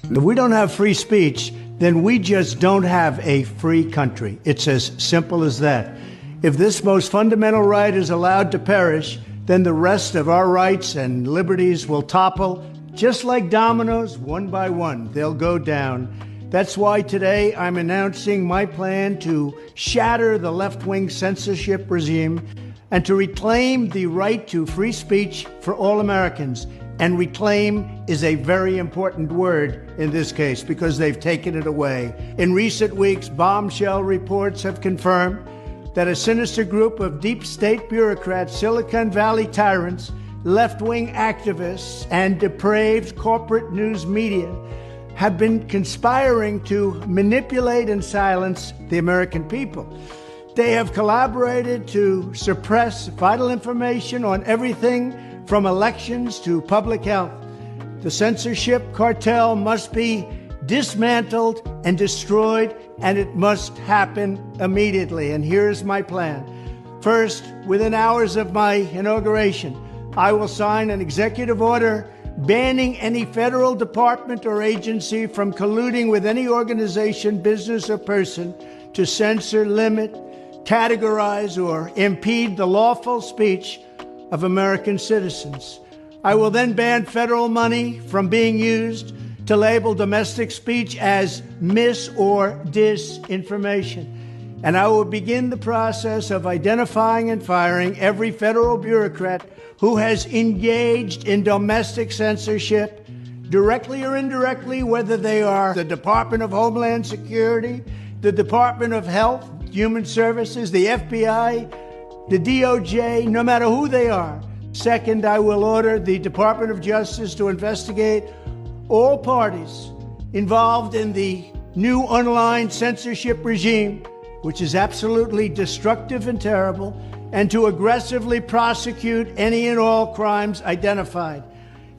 If we don't have free speech, then we just don't have a free country. It's as simple as that. If this most fundamental right is allowed to perish, then the rest of our rights and liberties will topple, just like dominoes, one by one. They'll go down. That's why today I'm announcing my plan to shatter the left-wing censorship regime and to reclaim the right to free speech for all Americans. And reclaim is a very important word in this case because they've taken it away. In recent weeks, bombshell reports have confirmed that a sinister group of deep state bureaucrats, Silicon Valley tyrants, left-wing activists, and depraved corporate news media have been conspiring to manipulate and silence the American people. They have collaborated to suppress vital information on everything from elections to public health. The censorship cartel must be dismantled and destroyed, and it must happen immediately. And here's my plan. First, within hours of my inauguration, I will sign an executive order banning any federal department or agency from colluding with any organization, business, or person to censor, limit, categorize, or impede the lawful speech of American citizens. I will then ban federal money from being used to label domestic speech as mis- or disinformation. And I will begin the process of identifying and firing every federal bureaucrat who has engaged in domestic censorship, directly or indirectly, whether they are the Department of Homeland Security, the Department of Health, Human Services, the FBI, the DOJ, no matter who they are. Second, I will order the Department of Justice to investigate all parties involved in the new online censorship regime, which is absolutely destructive and terrible, and to aggressively prosecute any and all crimes identified.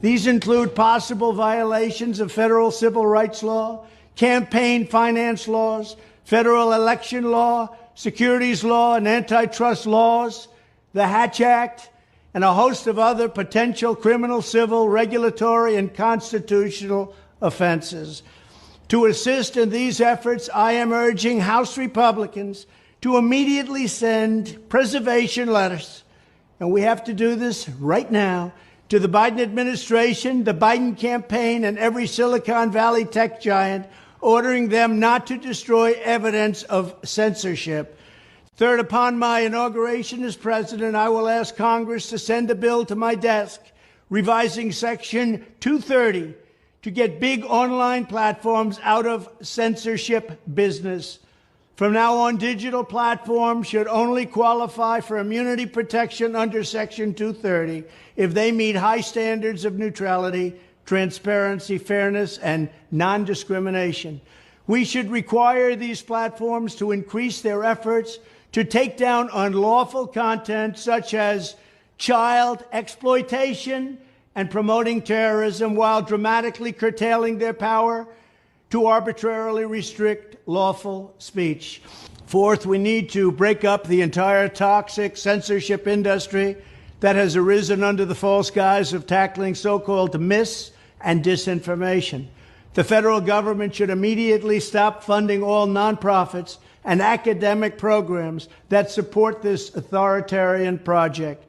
These include possible violations of federal civil rights law, campaign finance laws, federal election law, securities law, and antitrust laws, the Hatch Act, and a host of other potential criminal, civil, regulatory, and constitutional offenses. To assist in these efforts, I am urging House Republicans to immediately send preservation letters, and we have to do this right now, to the Biden administration, the Biden campaign, and every Silicon Valley tech giant, ordering them not to destroy evidence of censorship. Third, upon my inauguration as president, I will ask Congress to send a bill to my desk revising Section 230 to get big online platforms out of censorship business. From now on, digital platforms should only qualify for immunity protection under Section 230 if they meet high standards of neutrality, transparency, fairness, and non-discrimination. We should require these platforms to increase their efforts to take down unlawful content such as child exploitation and promoting terrorism, while dramatically curtailing their power to arbitrarily restrict lawful speech. Fourth, we need to break up the entire toxic censorship industry that has arisen under the false guise of tackling so-called mis- and disinformation. The federal government should immediately stop funding all nonprofits and academic programs that support this authoritarian project.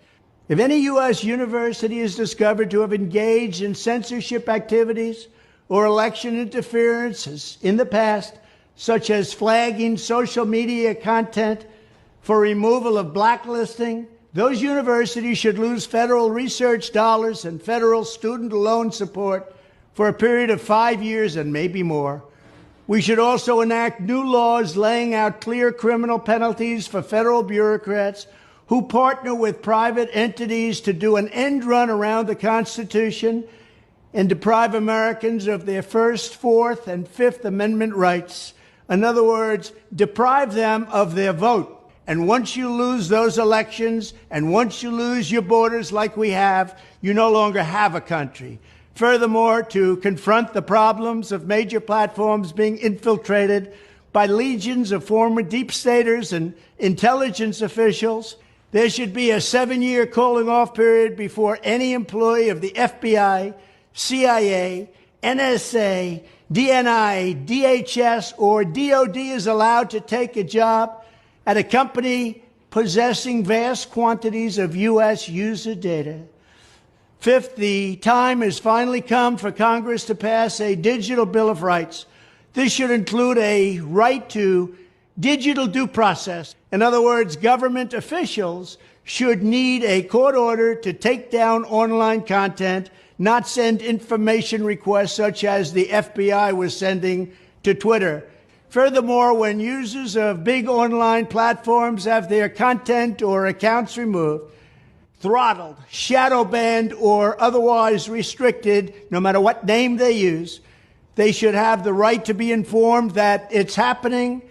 If any U.S. university is discovered to have engaged in censorship activities or election interferences in the past, such as flagging social media content for removal of blacklisting, those universities should lose federal research dollars and federal student loan support for a period of 5 years and maybe more. We should also enact new laws laying out clear criminal penalties for federal bureaucrats who partner with private entities to do an end run around the Constitution and deprive Americans of their First, Fourth, and Fifth Amendment rights. In other words, deprive them of their vote. And once you lose those elections, and once you lose your borders like we have, you no longer have a country. Furthermore, to confront the problems of major platforms being infiltrated by legions of former deep staters and intelligence officials, there should be a 7-year cooling-off period before any employee of the FBI, CIA, NSA, DNI, DHS, or DOD is allowed to take a job at a company possessing vast quantities of U.S. user data. Fifth, the time has finally come for Congress to pass a digital Bill of Rights. This should include a right to digital due process. In other words, government officials should need a court order to take down online content, not send information requests such as the FBI was sending to Twitter. Furthermore, when users of big online platforms have their content or accounts removed, throttled, shadow banned, or otherwise restricted, no matter what name they use, they should have the right to be informed that it's happening,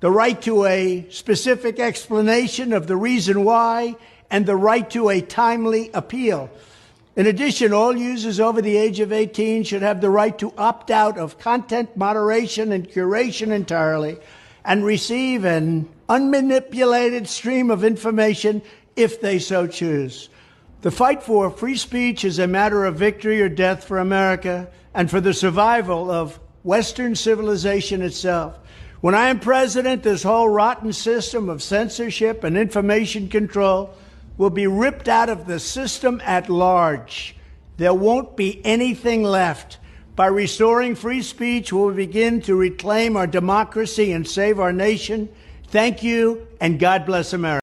the right to a specific explanation of the reason why, and the right to a timely appeal. In addition, all users over the age of 18 should have the right to opt out of content moderation and curation entirely and receive an unmanipulated stream of information if they so choose. The fight for free speech is a matter of victory or death for America and for the survival of Western civilization itself. When I am president, this whole rotten system of censorship and information control will be ripped out of the system at large. There won't be anything left. By restoring free speech, we'll begin to reclaim our democracy and save our nation. Thank you, and God bless America.